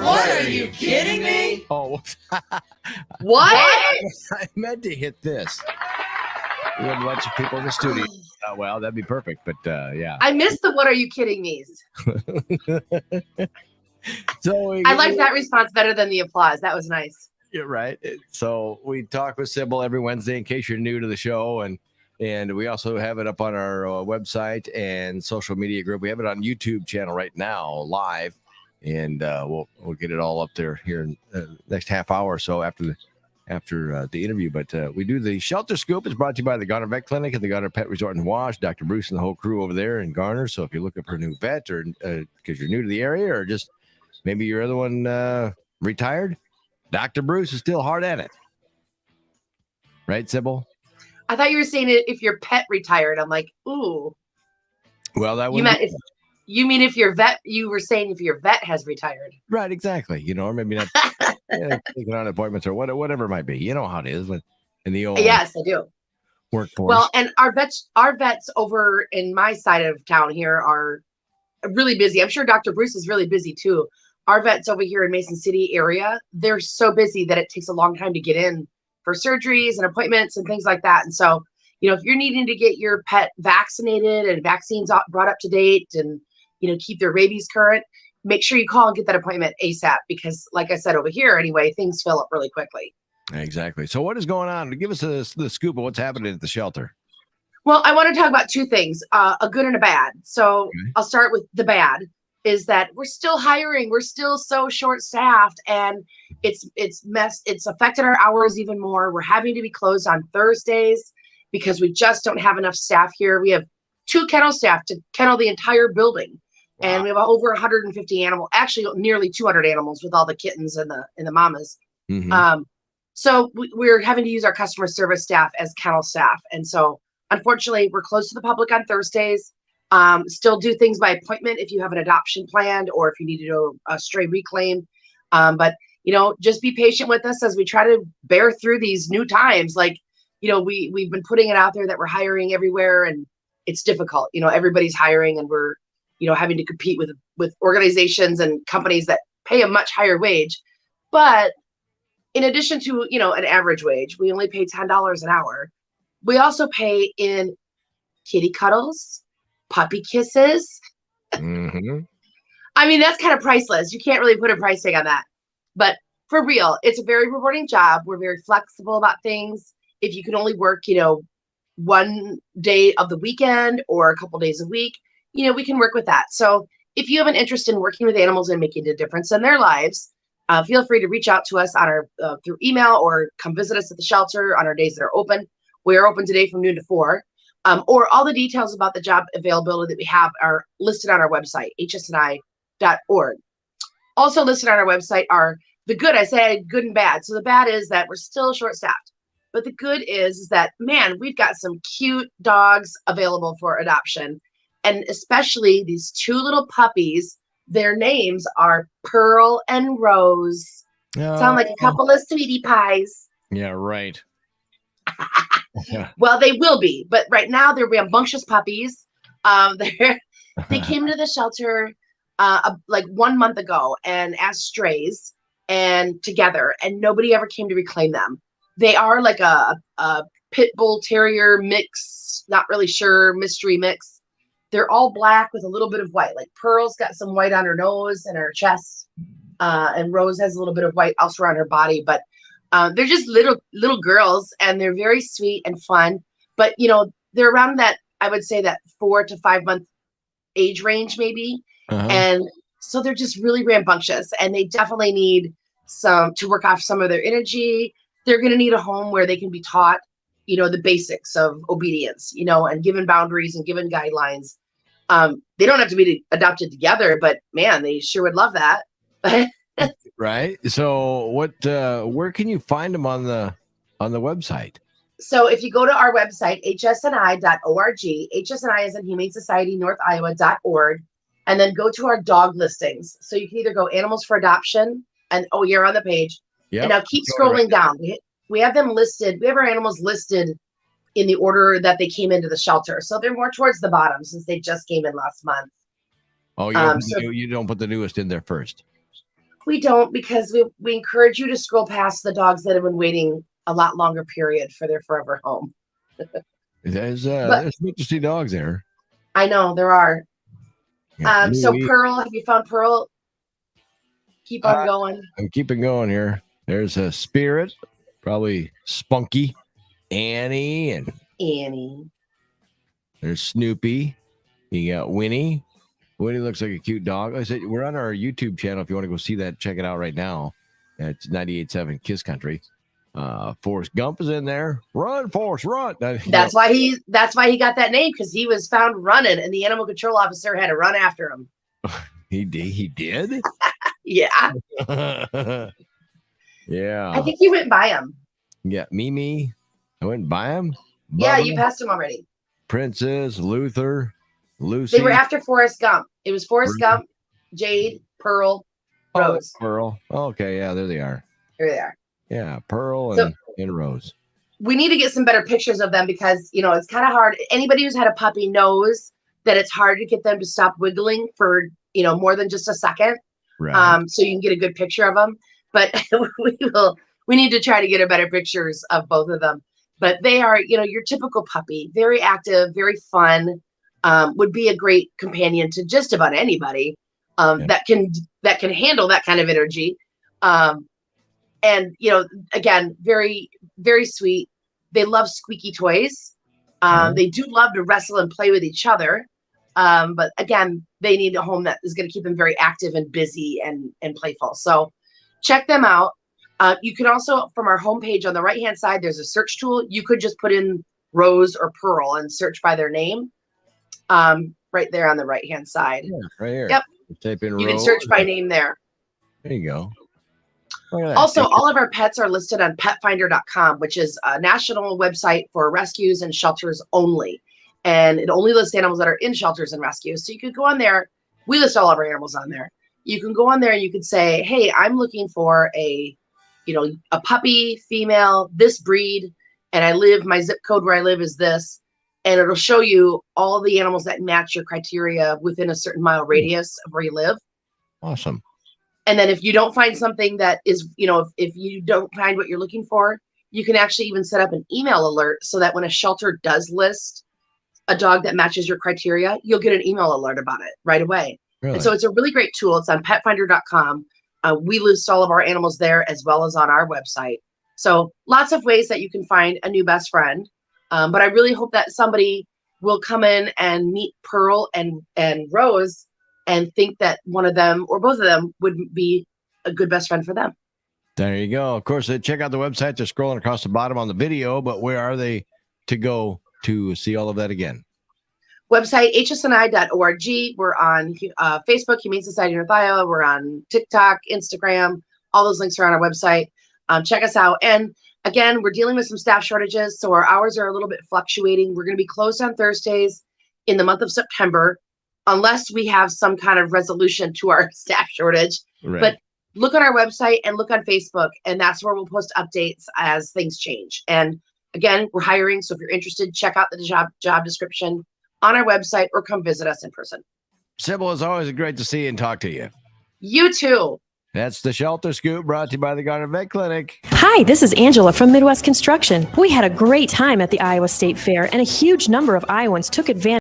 What, are you kidding me? Oh, What? I meant to hit this. We had a bunch of people in the studio. Well, that'd be perfect, but yeah. I missed the "What are you kidding me?" So I like that response better than the applause. That was nice. You're right. So we talk with Sybil every Wednesday in case you're new to the show, and we also have it up on our website and social media group. We have it on YouTube channel right now, live, and we'll get it all up there here in the next half hour or so after the interview. But we do the Shelter Scoop. It's brought to you by the Garner Vet Clinic and the Garner Pet Resort and Wash. Dr. Bruce and the whole crew over there in Garner. So if you're looking for a new vet, or because you're new to the area, or just maybe your other one retired, Dr. Bruce is still hard at it. Right, Sybil? I thought you were saying it if your pet retired. I'm like, ooh. Well, that you meant you mean if your vet? You were saying if your vet has retired. Right, exactly. Or maybe not taking on appointments or whatever it might be. You know how it is in the old yes, I do. Workforce. Well, and our vets over in my side of town here are really busy. I'm sure Dr. Bruce is really busy too. Our vets over here in Mason City area, they're so busy that it takes a long time to get in for surgeries and appointments and things like that. And so, if you're needing to get your pet vaccinated and vaccines brought up to date and, keep their rabies current, make sure you call and get that appointment ASAP because, like I said, over here anyway, things fill up really quickly. Exactly. So what is going on? Give us the scoop of what's happening at the shelter. Well, I want to talk about two things, a good and a bad. So I'll start with the bad. Is that we're still hiring. We're still so short-staffed, and it's affected our hours even more. We're having to be closed on Thursdays because we just don't have enough staff here. We have 2 kennel staff to kennel the entire building. Wow. And we have over 150 animals, actually nearly 200 animals with all the kittens and the mamas. Mm-hmm. So we're having to use our customer service staff as kennel staff. And so unfortunately, we're closed to the public on Thursdays. Still do things by appointment if you have an adoption planned or if you need to do a stray reclaim. But, just be patient with us as we try to bear through these new times. Like, we've been putting it out there that we're hiring everywhere and it's difficult. Everybody's hiring and we're, having to compete with organizations and companies that pay a much higher wage. But in addition to, an average wage, we only pay $10 an hour. We also pay in kitty cuddles, puppy kisses. Mm-hmm. I mean, that's kind of priceless. You can't really put a price tag on that. But for real, it's a very rewarding job. We're very flexible about things. If you can only work, one day of the weekend or a couple days a week, we can work with that. So if you have an interest in working with animals and making a difference in their lives, feel free to reach out to us on our through email or come visit us at the shelter on our days that are open. We are open today from noon to 4. Or all the details about the job availability that we have are listed on our website, hsni.org. Also listed on our website are the good. I say good and bad. So the bad is that we're still short-staffed. But the good is that, man, we've got some cute dogs available for adoption. And especially these 2 little puppies. Their names are Pearl and Rose. Oh. Sound like a couple of sweetie pies. Yeah, right. Well, they will be, but right now they're rambunctious puppies. They came to the shelter like 1 month ago and as strays and together, and nobody ever came to reclaim them. They are like a pit bull terrier mix, not really sure, mystery mix. They're all black with a little bit of white. Like Pearl's got some white on her nose and her chest, and Rose has a little bit of white also on her body, but they're just little girls, and they're very sweet and fun. But they're around that, I would say, that 4 to 5 month age range, maybe. Uh-huh. And so they're just really rambunctious, and they definitely need to work off some of their energy. They're going to need a home where they can be taught, the basics of obedience, and given boundaries and given guidelines. They don't have to be adopted together, but man, they sure would love that. Right. So where can you find them on the website? So if you go to our website, hsni.org, HSNI is in Humane Society North Iowa.org, and then go to our dog listings. So you can either go animals for adoption and you're on the page. Yep. And now keep scrolling down. We have them listed. We have our animals listed in the order that they came into the shelter. So they're more towards the bottom since they just came in last month. Oh, you don't put the newest in there first. We don't, because we encourage you to scroll past the dogs that have been waiting a lot longer period for their forever home. There's But interesting dogs there. I know there are. Yeah, So Pearl, have you found Pearl? Keep on going. I'm keeping going here. There's a Spirit, probably Spunky, Annie, and Annie. there's Snoopy. You got Winnie. Winnie looks like a cute dog. Like I said, we're on our YouTube channel. If you want to go see that, check it out right now. It's 98.7 Kiss Country. Forrest Gump is in there. Run, Forrest, run. That's why he got that name, because he was found running, and the animal control officer had to run after him. He did. Yeah. Yeah. I think you went by him. Yeah, Mimi. I went by him. Yeah, Bubba, you passed him already. Princess, Luther, Lucy. They were after Forrest Gump. It was Forrest Gump, Jade, Pearl, Rose. Pearl. Okay, yeah, there they are. Here they are. Yeah, Pearl and Rose. We need to get some better pictures of them, because it's kind of hard. Anybody who's had a puppy knows that it's hard to get them to stop wiggling for more than just a second. Right. So you can get a good picture of them. But we need to try to get a better pictures of both of them. But they are, your typical puppy, very active, very fun, would be a great companion to just about anybody that can handle that kind of energy. And again, very, very sweet. They love squeaky toys. They do love to wrestle and play with each other. But again, they need a home that is going to keep them very active and busy and playful. So check them out. You can also, from our homepage on the right-hand side, there's a search tool. You could just put in Rose or Pearl and search by their name. Right there on the right-hand side. Yeah, right here. Yep. Type in You Rose. can search by name there. There you go. Also, all of our pets are listed on petfinder.com, which is a national website for rescues and shelters only. And it only lists animals that are in shelters and rescues. So you could go on there. We list all of our animals on there. You can go on there and you could say, hey, I'm looking for a puppy, female, this breed, and my zip code where I live is this. And it'll show you all the animals that match your criteria within a certain mile radius of where you live. Awesome. And then if you don't find something that is, if you don't find what you're looking for, you can actually even set up an email alert so that when a shelter does list a dog that matches your criteria, you'll get an email alert about it right away. Really? And so it's a really great tool. It's on petfinder.com. We list all of our animals there as well as on our website. So lots of ways that you can find a new best friend. But I really hope that somebody will come in and meet Pearl and Rose and think that one of them or both of them would be a good best friend for them. There you go. Of course, check out the website. They're scrolling across the bottom on the video, but where are they to go to see all of that again? Website, hsni.org. We're on Facebook, Humane Society of North Iowa. We're on TikTok, Instagram. All those links are on our website. Check us out. And again, we're dealing with some staff shortages, so our hours are a little bit fluctuating. We're going to be closed on Thursdays in the month of September, unless we have some kind of resolution to our staff shortage. Right. But look on our website and look on Facebook, and that's where we'll post updates as things change. And again, we're hiring, so if you're interested, check out the job description on our website or come visit us in person. Sybil, it's always great to see you and talk to you. You too. That's the Shelter Scoop, brought to you by the Garden Vet Clinic. Hi, this is Angela from Midwest Construction. We had a great time at the Iowa State Fair, and a huge number of Iowans took advantage